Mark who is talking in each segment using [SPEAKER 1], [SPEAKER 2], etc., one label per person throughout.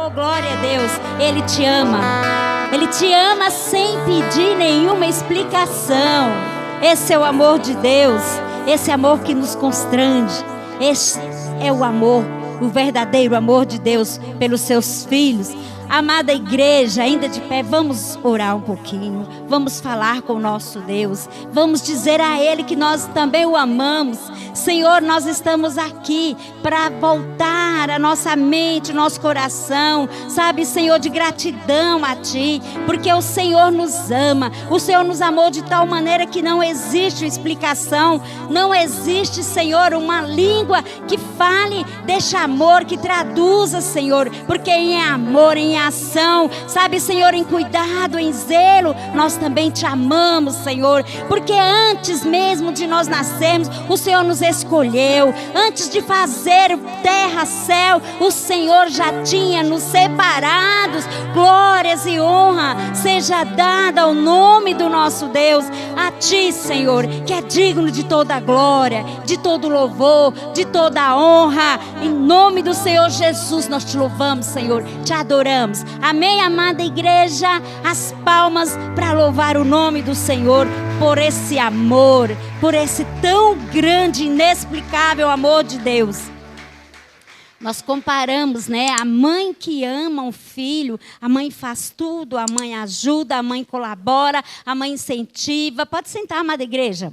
[SPEAKER 1] Oh, glória a Deus. Ele te ama. Ele te ama sem pedir nenhuma explicação. Esse é o amor de Deus. Esse amor que nos constrange. Esse é o amor, o verdadeiro amor de Deus pelos seus filhos. Amada igreja, ainda de pé, vamos orar um pouquinho. Vamos falar com o nosso Deus. Vamos dizer a Ele que nós também o amamos. Senhor, nós estamos aqui para voltar a nossa mente, nosso coração, sabe, Senhor, de gratidão a Ti, porque o Senhor nos ama. O Senhor nos amou de tal maneira que não existe explicação, não existe, Senhor, uma língua que fale deste amor, que traduza, Senhor, porque em amor, em ação, sabe, Senhor, em cuidado, em zelo, nós também Te amamos, Senhor, porque antes mesmo de nós nascermos, o Senhor nos escolheu. Antes de fazer terra, céu, o Senhor já tinha nos separados. Glórias e honra seja dada ao nome do nosso Deus, a Ti, Senhor, que é digno de toda a glória, de todo louvor, de toda a honra. Em nome do Senhor Jesus, nós Te louvamos, Senhor, Te adoramos. Amém, amada igreja? As palmas para louvar o nome do Senhor por esse amor, por esse tão grande, inexplicável amor de Deus. Nós comparamos, né? A mãe que ama o filho, a mãe faz tudo, a mãe ajuda, a mãe colabora, a mãe incentiva. Pode sentar, amada igreja.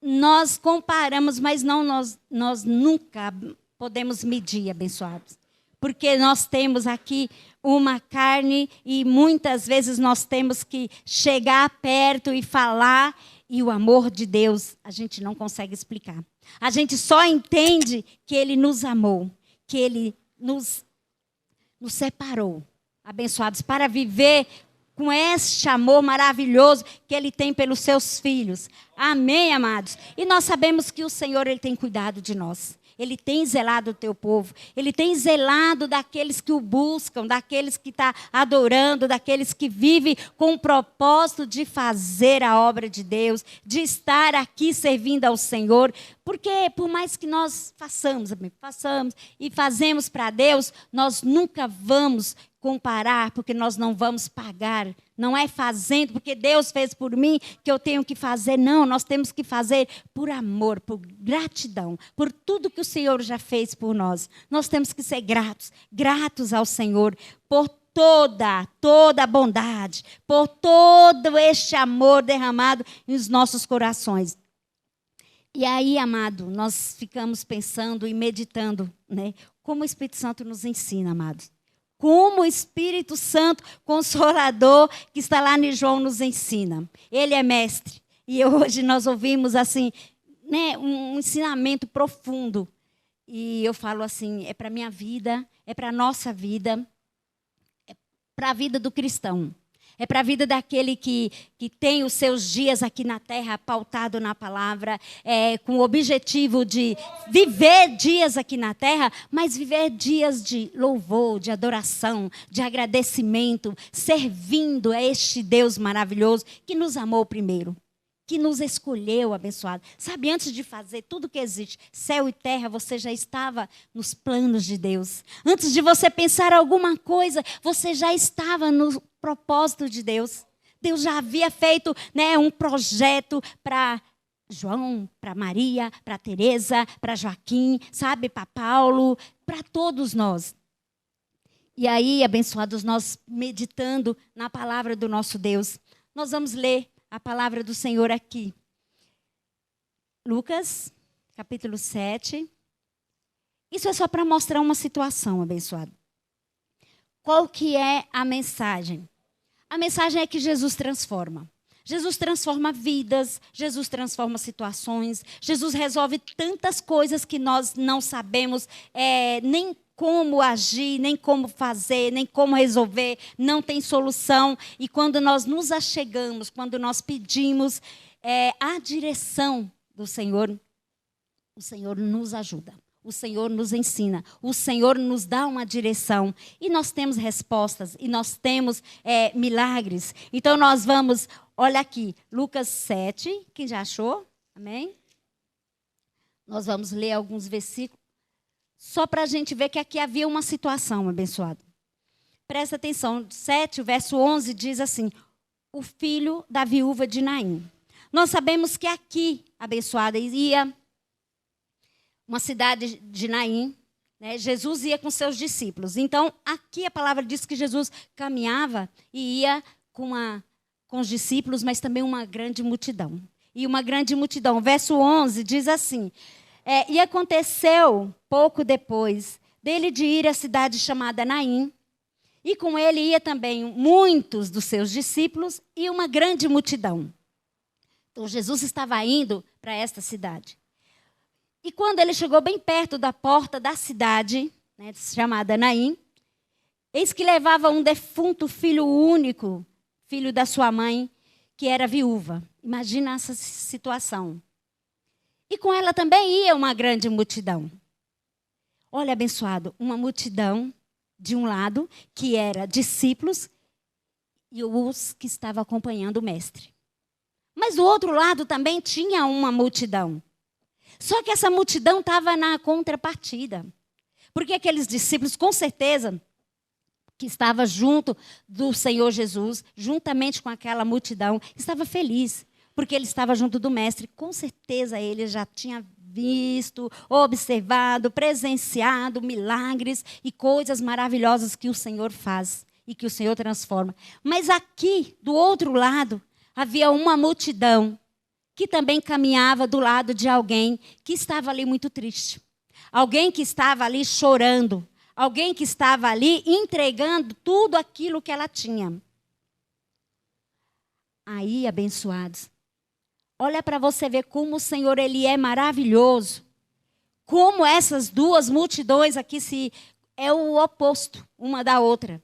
[SPEAKER 1] Nós comparamos, mas não, nós nunca podemos medir, abençoados. Porque nós temos aqui uma carne e muitas vezes nós temos que chegar perto e falar. E o amor de Deus a gente não consegue explicar. A gente só entende que Ele nos amou, que Ele nos separou, abençoados, para viver com este amor maravilhoso que Ele tem pelos seus filhos. Amém, amados? E nós sabemos que o Senhor, Ele tem cuidado de nós. Ele tem zelado o teu povo. Ele tem zelado daqueles que o buscam, daqueles que estão adorando, daqueles que vivem com o propósito de fazer a obra de Deus, de estar aqui servindo ao Senhor. Porque por mais que nós façamos e fazemos para Deus, nós nunca vamos comparar, porque nós não vamos pagar. Não é fazendo, porque Deus fez por mim, que eu tenho que fazer. Não, nós temos que fazer por amor, por gratidão, por tudo que o Senhor já fez por nós. Nós temos que ser gratos ao Senhor, por toda a bondade, por todo este amor derramado nos nossos corações. E aí, amado, nós ficamos pensando e meditando, né? Como o Espírito Santo nos ensina, amados. Como o Espírito Santo Consolador, que está lá em João, nos ensina. Ele é mestre. E hoje nós ouvimos assim, né, um ensinamento profundo. E eu falo assim, é para a minha vida, é para a nossa vida, é para a vida do cristão. É para a vida daquele que tem os seus dias aqui na terra pautado na palavra, com o objetivo de viver dias aqui na terra, mas viver dias de louvor, de adoração, de agradecimento, servindo a este Deus maravilhoso que nos amou primeiro, que nos escolheu, abençoado. Sabe, antes de fazer tudo que existe, céu e terra, você já estava nos planos de Deus. Antes de você pensar alguma coisa, você já estava no propósito de Deus. Deus já havia feito, né, um projeto para João, para Maria, para Teresa, para Joaquim, sabe, para Paulo, para todos nós. E aí, abençoados, nós meditando na palavra do nosso Deus, nós vamos ler a palavra do Senhor aqui. Lucas, capítulo 7. Isso é só para mostrar uma situação, abençoado. Qual que é a mensagem? A mensagem é que Jesus transforma. Jesus transforma vidas, Jesus transforma situações, Jesus resolve tantas coisas que nós não sabemos nem como agir, nem como fazer, nem como resolver, não tem solução. E quando nós nos achegamos, quando nós pedimos a direção do Senhor, o Senhor nos ajuda. O Senhor nos ensina, o Senhor nos dá uma direção. E nós temos respostas, e nós temos milagres. Então nós vamos, olha aqui, Lucas 7, quem já achou? Amém? Nós vamos ler alguns versículos, só para a gente ver que aqui havia uma situação, abençoado. Presta atenção, 7, o verso 11 diz assim: o filho da viúva de Naim. Nós sabemos que aqui, abençoada, ia uma cidade de Naim, né? Jesus ia com seus discípulos. Então, aqui a palavra diz que Jesus caminhava e ia com os discípulos, mas também uma grande multidão. E uma grande multidão. Verso 11 diz assim: e aconteceu pouco depois dele de ir à cidade chamada Naim, e com ele ia também muitos dos seus discípulos e uma grande multidão. Então, Jesus estava indo para esta cidade. E quando ele chegou bem perto da porta da cidade, né, chamada Naim, eis que levava um defunto filho único, filho da sua mãe, que era viúva. Imagina essa situação. E com ela também ia uma grande multidão. Olha, abençoado, uma multidão de um lado, que era discípulos, e os que estavam acompanhando o mestre. Mas do outro lado também tinha uma multidão. Só que essa multidão estava na contrapartida. Porque aqueles discípulos, com certeza, que estava junto do Senhor Jesus, juntamente com aquela multidão, estava feliz, porque ele estava junto do mestre. Com certeza ele já tinha visto, observado, presenciado milagres e coisas maravilhosas que o Senhor faz e que o Senhor transforma. Mas aqui, do outro lado, havia uma multidão que também caminhava do lado de alguém que estava ali muito triste. Alguém que estava ali chorando. Alguém que estava ali entregando tudo aquilo que ela tinha. Aí, abençoados, olha para você ver como o Senhor ele é maravilhoso. Como essas duas multidões aqui é o oposto uma da outra.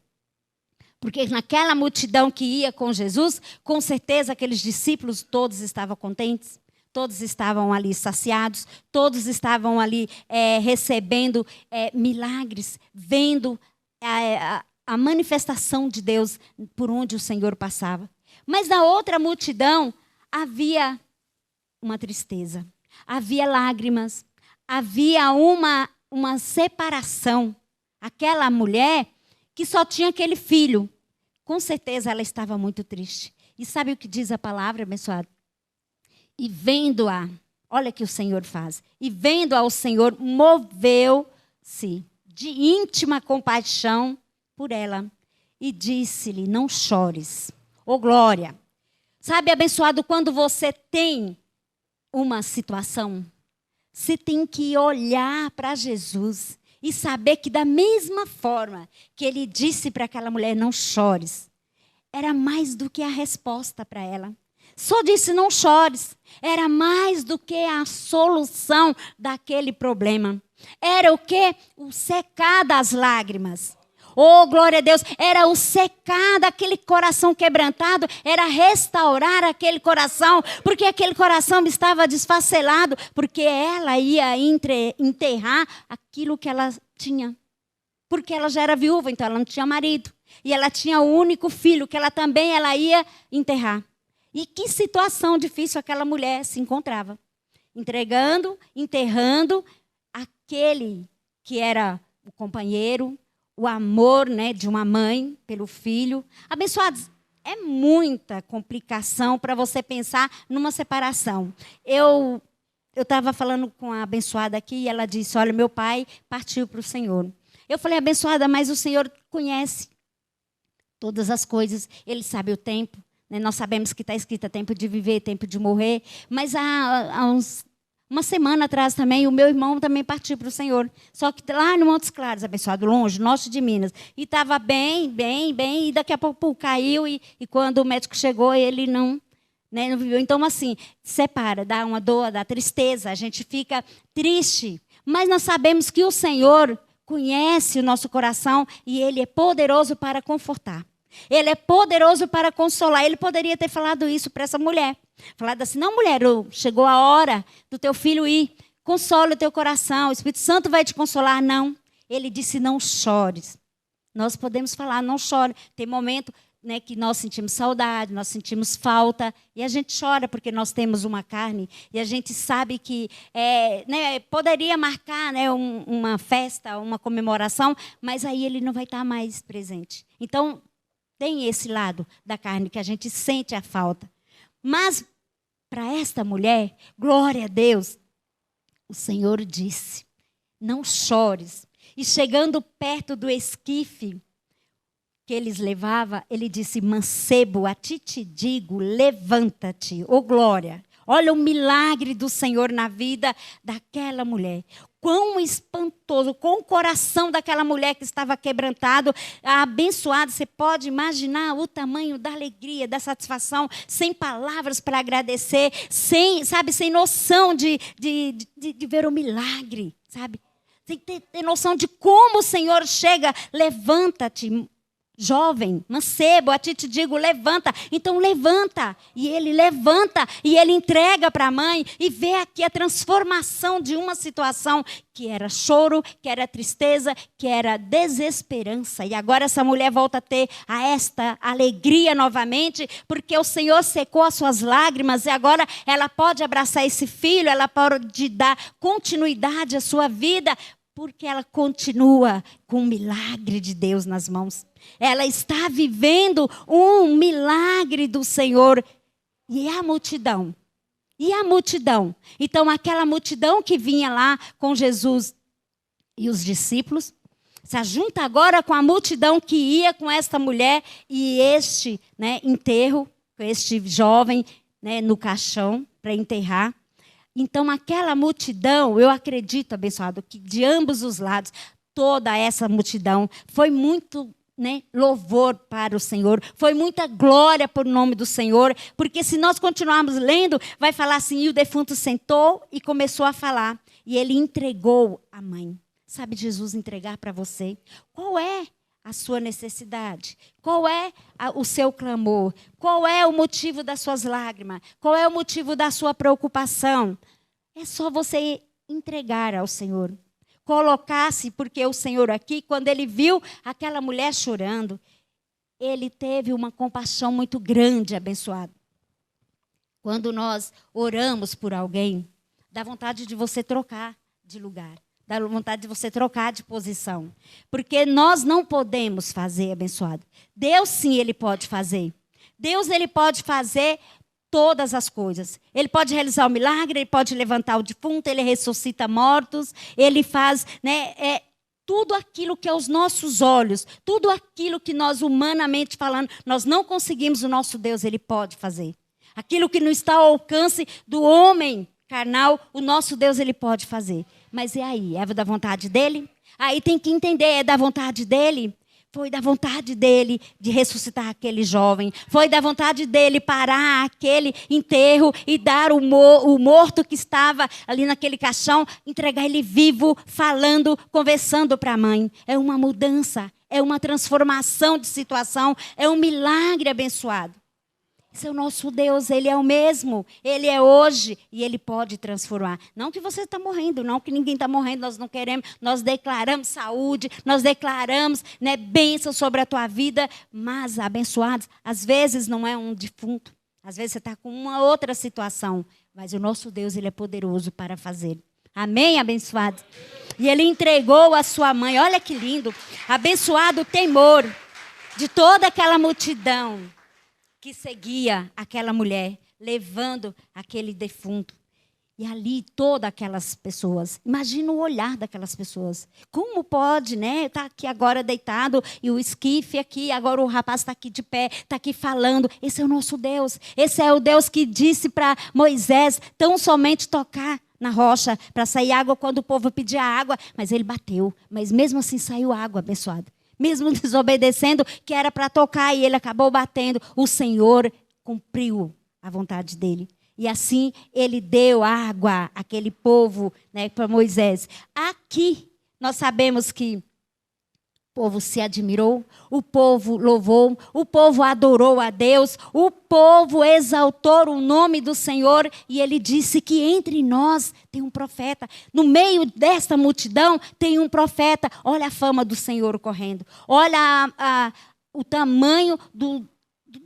[SPEAKER 1] Porque naquela multidão que ia com Jesus, com certeza aqueles discípulos todos estavam contentes, todos estavam ali saciados, todos estavam ali recebendo milagres, vendo a manifestação de Deus por onde o Senhor passava. Mas na outra multidão havia uma tristeza, havia lágrimas, havia uma separação. Aquela mulher que só tinha aquele filho, com certeza ela estava muito triste. E sabe o que diz a palavra, abençoado? E vendo-a, olha o que o Senhor faz. E vendo-a, o Senhor moveu-se de íntima compaixão por ela. E disse-lhe, não chores. Ô glória! Sabe, abençoado, quando você tem uma situação, você tem que olhar para Jesus e saber que da mesma forma que ele disse para aquela mulher, não chores, era mais do que a resposta para ela. Só disse, não chores, era mais do que a solução daquele problema. Era o quê? O secar das lágrimas. Oh, glória a Deus, era o secar daquele coração quebrantado, era restaurar aquele coração, porque aquele coração estava desfacelado, porque ela ia enterrar aquilo que ela tinha. Porque ela já era viúva, então ela não tinha marido. E ela tinha o único filho, que ela ia enterrar. E que situação difícil aquela mulher se encontrava. Entregando, enterrando aquele que era o companheiro, o amor, né, de uma mãe pelo filho. Abençoados, é muita complicação para você pensar numa separação. Eu estava falando com a abençoada aqui e ela disse, olha, meu pai partiu para o Senhor. Eu falei, abençoada, mas o Senhor conhece todas as coisas, Ele sabe o tempo. Né? Nós sabemos que está escrito tempo de viver, tempo de morrer. Mas uma semana atrás também, o meu irmão também partiu para o Senhor. Só que lá no Montes Claros, abençoado, longe, norte de Minas. E estava bem, e daqui a pouco caiu. E quando o médico chegou, ele não viveu. Então, assim, separa, dá uma dor, dá tristeza, a gente fica triste. Mas nós sabemos que o Senhor conhece o nosso coração e Ele é poderoso para confortar. Ele é poderoso para consolar. Ele poderia ter falado isso para essa mulher. Falado assim, não, mulher, chegou a hora do teu filho ir. Consola o teu coração, o Espírito Santo vai te consolar. Não. Ele disse, não chores. Nós podemos falar, não chore. Tem momento, né, que nós sentimos saudade, nós sentimos falta, e a gente chora porque nós temos uma carne, e a gente sabe que né, poderia marcar, né, uma festa, uma comemoração, mas aí ele não vai estar mais presente. Então, tem esse lado da carne que a gente sente a falta. Mas, para esta mulher, glória a Deus, o Senhor disse, não chores. E chegando perto do esquife que eles levavam, ele disse, mancebo, a ti te digo, levanta-te, ô glória. Olha o milagre do Senhor na vida daquela mulher. Quão espantoso, com o coração daquela mulher que estava quebrantado, abençoado. Você pode imaginar o tamanho da alegria, da satisfação, sem palavras para agradecer, sem noção de ver o milagre, sabe? Sem ter noção de como o Senhor chega, levanta-te, jovem, mancebo, a ti te digo, levanta. Então levanta, e ele levanta, e ele entrega para a mãe, e vê aqui a transformação de uma situação que era choro, que era tristeza, que era desesperança. E agora essa mulher volta a ter esta alegria novamente, porque o Senhor secou as suas lágrimas, e agora ela pode abraçar esse filho, ela pode dar continuidade à sua vida, porque ela continua com o milagre de Deus nas mãos. Ela está vivendo um milagre do Senhor. E a multidão? E a multidão? Então, aquela multidão que vinha lá com Jesus e os discípulos, se ajunta agora com a multidão que ia com esta mulher e este, né, enterro, com este jovem, né, no caixão para enterrar. Então, aquela multidão, eu acredito, abençoado, que de ambos os lados, toda essa multidão, foi muito, né, louvor para o Senhor, foi muita glória por nome do Senhor, porque se nós continuarmos lendo, vai falar assim, e o defunto sentou e começou a falar, e ele entregou a mãe. Sabe Jesus entregar para você? Qual é a sua necessidade? Qual é o seu clamor? Qual é o motivo das suas lágrimas? Qual é o motivo da sua preocupação? É só você entregar ao Senhor. Colocar-se, porque o Senhor aqui, quando ele viu aquela mulher chorando, ele teve uma compaixão muito grande, abençoado. Quando nós oramos por alguém, dá vontade de você trocar de lugar. Dá vontade de você trocar de posição. Porque nós não podemos fazer, abençoado. Deus, sim, ele pode fazer. Deus, ele pode fazer todas as coisas. Ele pode realizar o milagre, ele pode levantar o defunto, ele ressuscita mortos, ele faz, né, tudo aquilo que aos nossos olhos, tudo aquilo que nós, humanamente falando, nós não conseguimos, o nosso Deus, ele pode fazer. Aquilo que não está ao alcance do homem carnal, o nosso Deus, ele pode fazer. Mas e aí? É da vontade dele? Aí tem que entender, é da vontade dele? Foi da vontade dele de ressuscitar aquele jovem. Foi da vontade dele parar aquele enterro e dar o morto que estava ali naquele caixão, entregar ele vivo, falando, conversando para a mãe. É uma mudança, é uma transformação de situação, é um milagre abençoado. Esse é o nosso Deus, ele é o mesmo, ele é hoje e ele pode transformar. Não que você está morrendo, não que ninguém está morrendo, nós não queremos, nós declaramos saúde, nós declaramos, né, bênção sobre a tua vida, mas abençoados, às vezes não é um defunto, às vezes você está com uma outra situação, mas o nosso Deus, ele é poderoso para fazer. Amém, abençoado? E ele entregou a sua mãe, olha que lindo, abençoado o temor de toda aquela multidão que seguia aquela mulher, levando aquele defunto. E ali todas aquelas pessoas, imagina o olhar daquelas pessoas. Como pode, né? Está aqui agora deitado e o esquife aqui, agora o rapaz está aqui de pé, está aqui falando. Esse é o nosso Deus. Esse é o Deus que disse para Moisés tão somente tocar na rocha para sair água quando o povo pedia água. Mas ele bateu, mas mesmo assim saiu água, abençoado. Mesmo desobedecendo, que era para tocar, e ele acabou batendo. O Senhor cumpriu a vontade dele. E assim, ele deu água àquele povo, né, para Moisés. Aqui, nós sabemos que o povo se admirou, o povo louvou, o povo adorou a Deus, o povo exaltou o nome do Senhor, e ele disse que entre nós tem um profeta. No meio desta multidão tem um profeta. Olha a fama do Senhor correndo. Olha o tamanho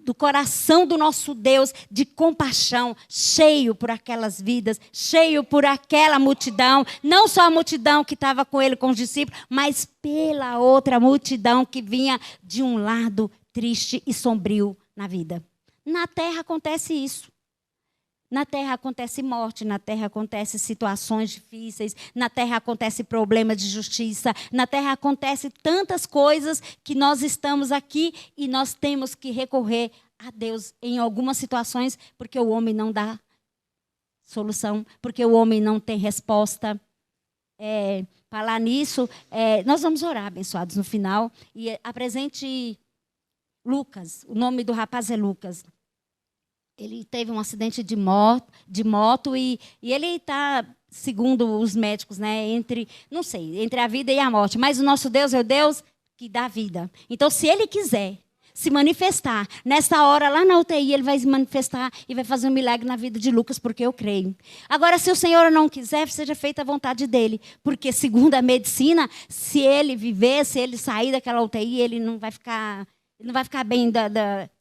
[SPEAKER 1] do coração do nosso Deus de compaixão, cheio por aquelas vidas, cheio por aquela multidão, não só a multidão que estava com ele, com os discípulos, mas pela outra multidão que vinha de um lado triste e sombrio na vida. Na terra acontece isso. Na terra acontece morte, na terra acontece situações difíceis, na terra acontece problema de justiça, na terra acontece tantas coisas que nós estamos aqui e nós temos que recorrer a Deus em algumas situações, porque o homem não dá solução, porque o homem não tem resposta. Falar nisso, nós vamos orar, abençoados, no final, e apresente Lucas, o nome do rapaz é Lucas. Ele teve um acidente de moto e ele está, segundo os médicos, né, entre a vida e a morte. Mas o nosso Deus é o Deus que dá vida. Então, se Ele quiser se manifestar, nessa hora, lá na UTI, Ele vai se manifestar e vai fazer um milagre na vida de Lucas, porque eu creio. Agora, se o Senhor não quiser, seja feita a vontade dEle. Porque, segundo a medicina, se ele viver, se ele sair daquela UTI, ele não vai ficar bem,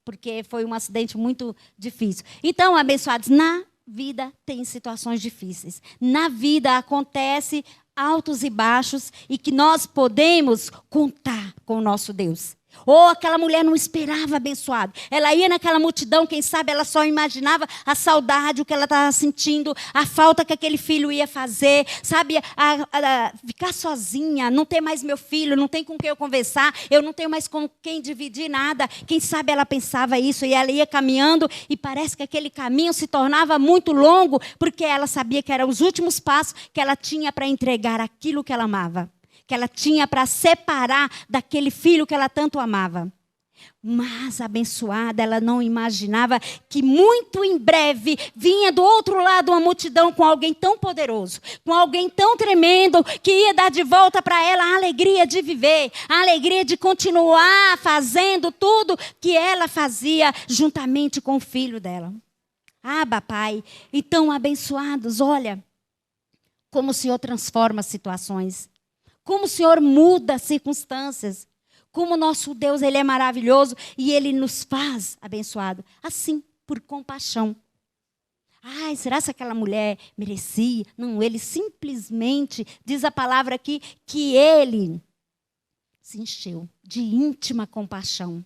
[SPEAKER 1] porque foi um acidente muito difícil. Então, abençoados, na vida tem situações difíceis. Na vida acontece altos e baixos e que nós podemos contar com o nosso Deus. Ou aquela mulher não esperava, abençoado. Ela ia naquela multidão, quem sabe ela só imaginava a saudade, o que ela estava sentindo, a falta que aquele filho ia fazer, sabe? Ficar sozinha, não ter mais meu filho, não tem com quem eu conversar, eu não tenho mais com quem dividir nada. Quem sabe ela pensava isso e ela ia caminhando e parece que aquele caminho se tornava muito longo, porque ela sabia que eram os últimos passos que ela tinha para entregar aquilo que ela amava, que ela tinha para separar daquele filho que ela tanto amava. Mas, abençoada, ela não imaginava que muito em breve vinha do outro lado uma multidão com alguém tão poderoso, com alguém tão tremendo, que ia dar de volta para ela a alegria de viver, a alegria de continuar fazendo tudo que ela fazia juntamente com o filho dela. Pai. Então, abençoados, olha como o Senhor transforma situações. Como o Senhor muda as circunstâncias. Como o nosso Deus, Ele é maravilhoso e Ele nos faz, abençoado, assim, por compaixão. Será que aquela mulher merecia? Não, Ele simplesmente, diz a palavra aqui, que Ele se encheu de íntima compaixão.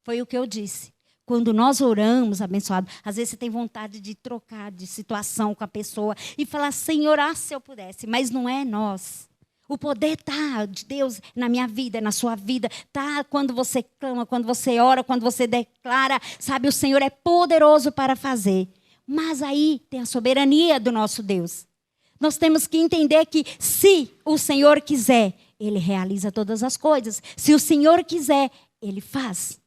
[SPEAKER 1] Foi o que eu disse. Quando nós oramos, abençoado, às vezes você tem vontade de trocar de situação com a pessoa e falar, Senhor, se eu pudesse, mas não é nós. O poder está de Deus na minha vida, na sua vida. Está quando você clama, quando você ora, quando você declara. Sabe, o Senhor é poderoso para fazer. Mas aí tem a soberania do nosso Deus. Nós temos que entender que se o Senhor quiser, Ele realiza todas as coisas. Se o Senhor quiser, Ele faz.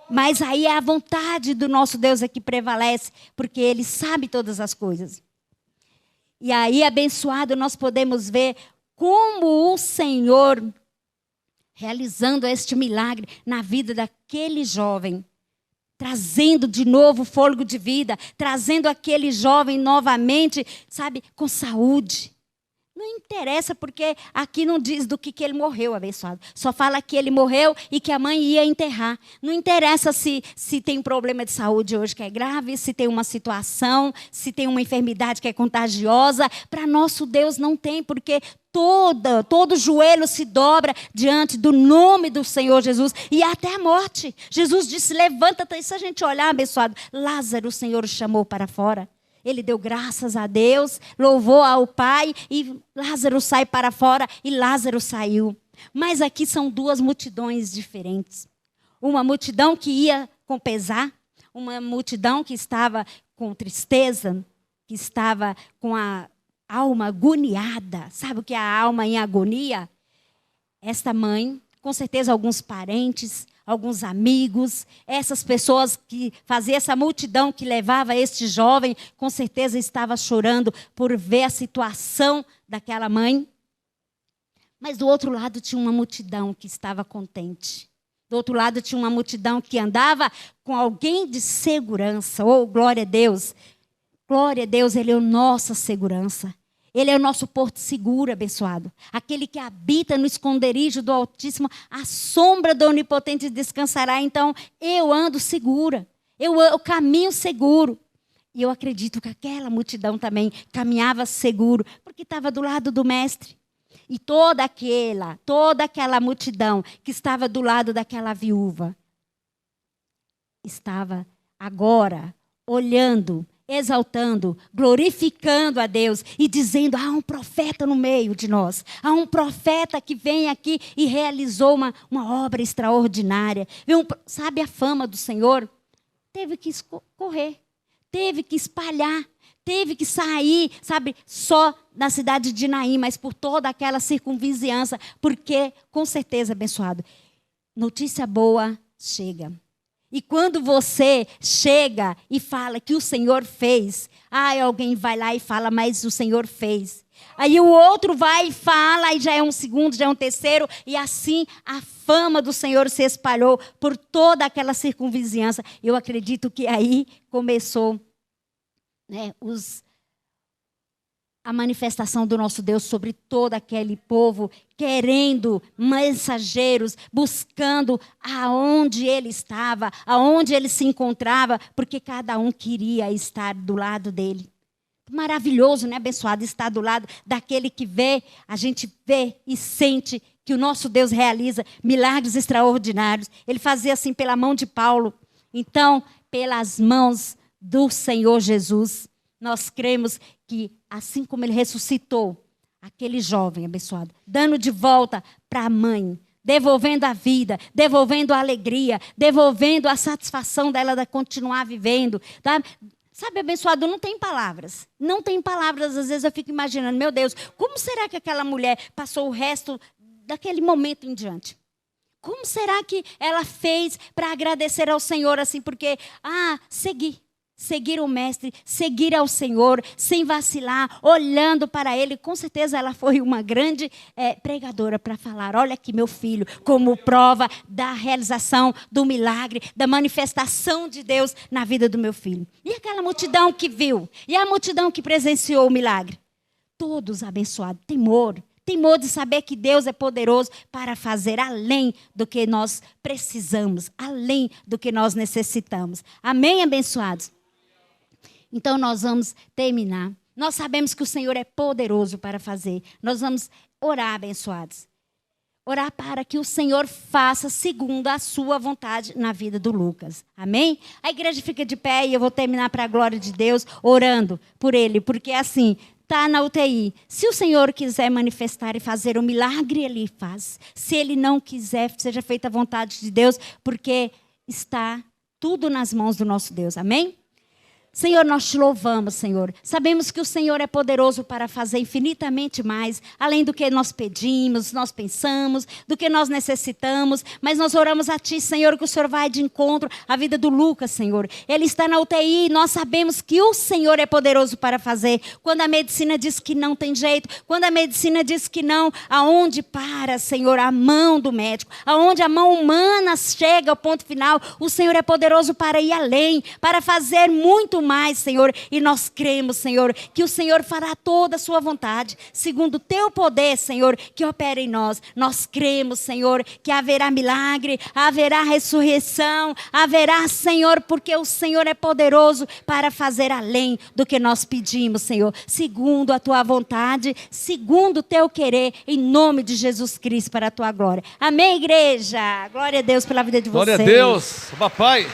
[SPEAKER 1] Mas aí é a vontade do nosso Deus é que prevalece, porque Ele sabe todas as coisas. E aí, abençoado, nós podemos ver como o Senhor, realizando este milagre na vida daquele jovem, trazendo de novo fôlego de vida, trazendo aquele jovem novamente, sabe, com saúde. Não interessa, porque aqui não diz do que ele morreu, abençoado. Só fala que ele morreu e que a mãe ia enterrar. Não interessa se tem um problema de saúde hoje que é grave, se tem uma situação, se tem uma enfermidade que é contagiosa. Para nosso Deus não tem, porque todo joelho se dobra diante do nome do Senhor Jesus e até a morte. Jesus disse, levanta-te. E se a gente olhar, abençoado, Lázaro o Senhor o chamou para fora. Ele deu graças a Deus, louvou ao Pai e Lázaro sai para fora e Lázaro saiu. Mas aqui são duas multidões diferentes. Uma multidão que ia com pesar, uma multidão que estava com tristeza, que estava com a alma agoniada. Sabe o que é a alma em agonia? Esta mãe, com certeza alguns parentes, alguns amigos, essas pessoas que faziam essa multidão que levava este jovem, com certeza estava chorando por ver a situação daquela mãe. Mas do outro lado tinha uma multidão que estava contente. Do outro lado tinha uma multidão que andava com alguém de segurança. Oh, glória a Deus! Glória a Deus, Ele é a nossa segurança. Ele é o nosso porto seguro, abençoado. Aquele que habita no esconderijo do Altíssimo, a sombra do Onipotente descansará. Então, eu ando segura. Eu caminho seguro. E eu acredito que aquela multidão também caminhava seguro, porque estava do lado do Mestre. E toda aquela multidão que estava do lado daquela viúva, estava agora olhando, exaltando, glorificando a Deus e dizendo: há um profeta no meio de nós. Há um profeta que vem aqui e realizou uma obra extraordinária. Sabe a fama do Senhor? Teve que correr, teve que espalhar, teve que sair, sabe, só na cidade de Naim, mas por toda aquela circunvizinhança, porque, com certeza, abençoado, notícia boa chega. E quando você chega e fala que o Senhor fez, alguém vai lá e fala: mas o Senhor fez. Aí o outro vai e fala, aí já é um segundo, já é um terceiro, e assim a fama do Senhor se espalhou por toda aquela circunvizinhança. Eu acredito que aí começou, né, a manifestação do nosso Deus sobre todo aquele povo, querendo mensageiros, buscando aonde ele estava, aonde ele se encontrava, porque cada um queria estar do lado dele. Maravilhoso, né, abençoado, estar do lado daquele que vê, a gente vê e sente que o nosso Deus realiza milagres extraordinários. Ele fazia assim pela mão de Paulo. Então, pelas mãos do Senhor Jesus, nós cremos que, assim como ele ressuscitou aquele jovem abençoado, dando de volta para a mãe, devolvendo a vida, devolvendo a alegria, devolvendo a satisfação dela de continuar vivendo, tá? Sabe, abençoado, não tem palavras. Não tem palavras. Às vezes eu fico imaginando: meu Deus, como será que aquela mulher passou o resto daquele momento em diante? Como será que ela fez para agradecer ao Senhor assim? Porque, seguir o Mestre, seguir ao Senhor, sem vacilar, olhando para Ele. Com certeza ela foi uma grande pregadora para falar: olha aqui meu filho, como prova da realização do milagre, da manifestação de Deus na vida do meu filho. E aquela multidão que viu, e a multidão que presenciou o milagre? Todos abençoados, temor de saber que Deus é poderoso para fazer além do que nós precisamos, além do que nós necessitamos. Amém, abençoados? Então, nós vamos terminar. Nós sabemos que o Senhor é poderoso para fazer. Nós vamos orar, abençoados. Orar para que o Senhor faça segundo a sua vontade na vida do Lucas. Amém? A igreja fica de pé e eu vou terminar para a glória de Deus, orando por ele. Porque assim, está na UTI. Se o Senhor quiser manifestar e fazer um milagre, Ele faz. Se Ele não quiser, seja feita a vontade de Deus, porque está tudo nas mãos do nosso Deus. Amém? Senhor, nós te louvamos, Senhor. Sabemos que o Senhor é poderoso para fazer infinitamente mais, além do que nós pedimos, nós pensamos, do que nós necessitamos. Mas nós oramos a Ti, Senhor, que o Senhor vai de encontro à vida do Lucas, Senhor. Ele está na UTI e nós sabemos que o Senhor é poderoso para fazer. Quando a medicina diz que não tem jeito, quando a medicina diz que não, aonde para, Senhor, a mão do médico, aonde a mão humana chega ao ponto final, o Senhor é poderoso para ir além, para fazer muito mais, Senhor, e nós cremos, Senhor, que o Senhor fará toda a sua vontade, segundo o teu poder, Senhor, que opera em nós. Nós cremos, Senhor, que haverá milagre, haverá ressurreição, haverá, Senhor, porque o Senhor é poderoso para fazer além do que nós pedimos, Senhor, segundo a tua vontade, segundo o teu querer, em nome de Jesus Cristo, para a tua glória. Amém, igreja? Glória a Deus pela vida de vocês.
[SPEAKER 2] Glória a Deus, papai.